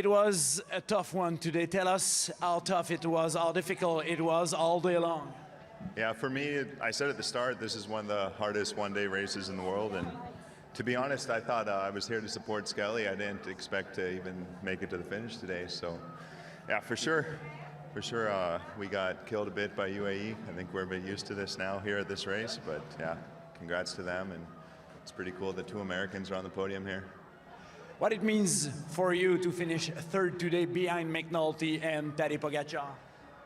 It was a tough one today. Tell us how tough it was, how difficult it was all day long. Yeah, for me, I said at the start, this is one of the hardest one-day races in the world, and to be honest, I thought I was here to support Skelly. I didn't expect to even make it to the finish today, so yeah, for sure, we got killed a bit by UAE. I think we're a bit used to this now here at this race, but yeah, congrats to them, and it's pretty cool that 2 Americans are on the podium here. What it means for you to finish third today behind McNulty and Tadej Pogačar?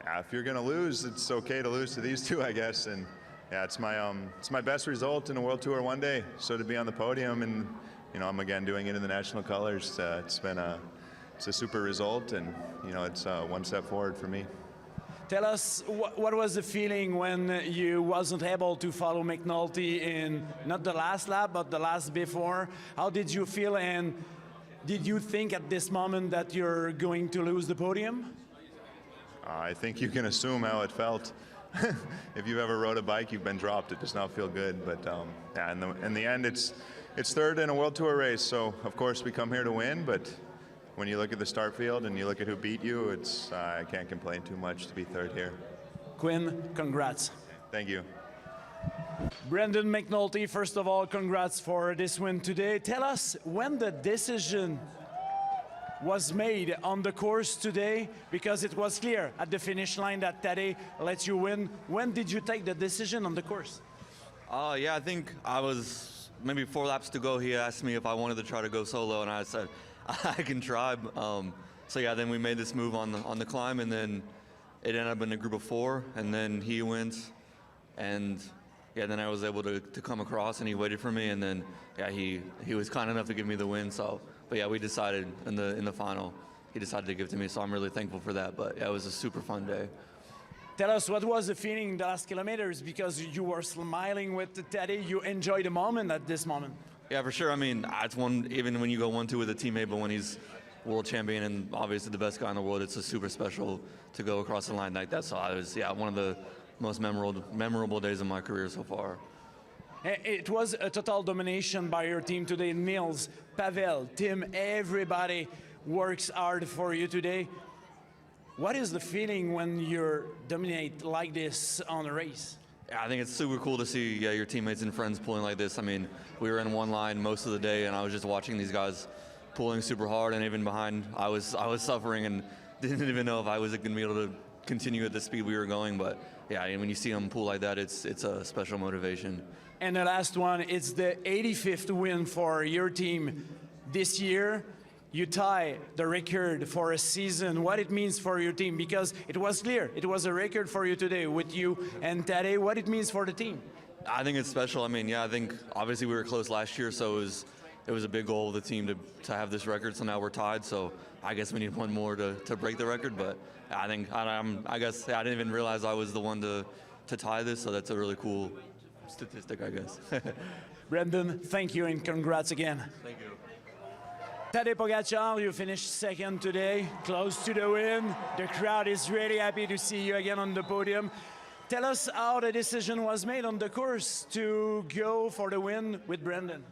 Yeah, if you're going to lose, it's okay to lose to these 2, I guess. And yeah, it's my best result in a World Tour one day. So to be on the podium, and I'm again doing it in the national colors. It's a super result, and it's one step forward for me. Tell us what was the feeling when you wasn't able to follow McNulty in not the last lap but the last before. How did you feel, and did you think at this moment that you're going to lose the podium? I think you can assume how it felt. If you've ever rode a bike, you've been dropped. It does not feel good. But yeah, in the end, it's third in a World Tour race. So of course we come here to win. But when you look at the start field and you look at who beat you, I can't complain too much to be third here. Quinn, congrats. Thank you. Brendan McNulty, first of all, congrats for this win today. Tell us when the decision was made on the course today, because it was clear at the finish line that Tadej lets you win. When did you take the decision on the course? Yeah, I think I was maybe 4 laps to go. He asked me if I wanted to try to go solo, and I said I can try. So yeah, then we made this move on the climb, and then it ended up in a group of 4, and then he wins, and yeah, then I was able to come across, and he waited for me, and then yeah, he was kind enough to give me the win. So. But yeah, we decided in the final, he decided to give it to me, so I'm really thankful for that. But yeah, it was a super fun day. Tell us, what was the feeling in the last kilometers? Because you were smiling with Tadej, you enjoyed the moment at this moment. Yeah, for sure. I mean, it's one, even when you go 1-2 with a teammate, but when he's world champion and obviously the best guy in the world, it's a super special to go across the line like that. So I was, yeah, one of the most memorable days of my career so far. It was a total domination by your team today. Nils, Pavel, Tim, everybody works hard for you today. What is the feeling when you dominate like this on a race? Yeah, I think it's super cool to see your teammates and friends pulling like this. I mean, we were in one line most of the day, and I was just watching these guys pulling super hard, and even behind, I was suffering and didn't even know if I was going to be able to continue at the speed we were going. But yeah, when you see them pull like that, it's a special motivation. And the last one, it's the 85th win for your team this year. You tie the record for a season. What it means for your team, because it was clear, it was a record for you today with you and Tadej. What it means for the team? I think it's special. I mean, yeah, I think obviously we were close last year, so it was a big goal of the team to have this record. So now we're tied. So I guess we need one more to break the record. But I think I guess I didn't even realize I was the one to tie this. So that's a really cool statistic, I guess. Brendan, thank you and congrats again. Thank you. Tadej Pogačar, you finished second today, close to the win. The crowd is really happy to see you again on the podium. Tell us how the decision was made on the course to go for the win with Brendan.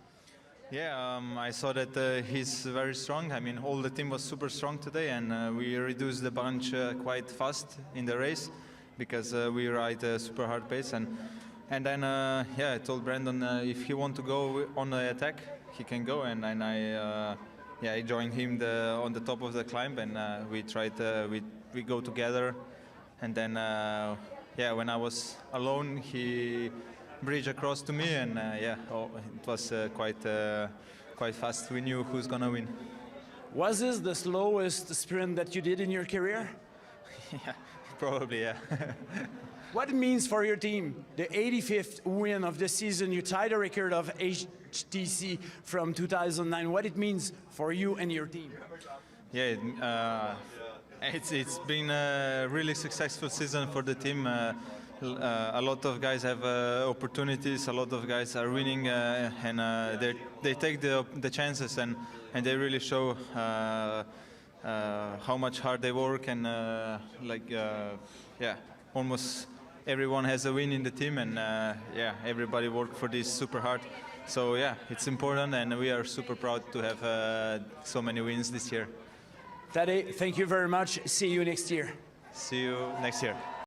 Yeah, I saw that he's very strong. I mean, all the team was super strong today, and we reduced the bunch quite fast in the race because we ride a super hard pace. And then, yeah, I told Brendan if he want to go on the attack, he can go. And I joined him on the top of the climb, and we tried, we go together. And then, yeah, when I was alone, he bridged across to me, and yeah, it was quite fast. We knew who's gonna win. Was this the slowest sprint that you did in your career? Yeah, probably, yeah. What it means for your team, the 85th win of the season, you tied the record of HTC from 2009. What it means for you and your team? Yeah, it's been a really successful season for the team. A lot of guys have opportunities. A lot of guys are winning, and they take the chances, and they really show how much hard they work, and yeah, almost everyone has a win in the team, and yeah, everybody worked for this super hard. So yeah, it's important, and we are super proud to have so many wins this year. Tadej, thank you very much. See you next year. See you next year.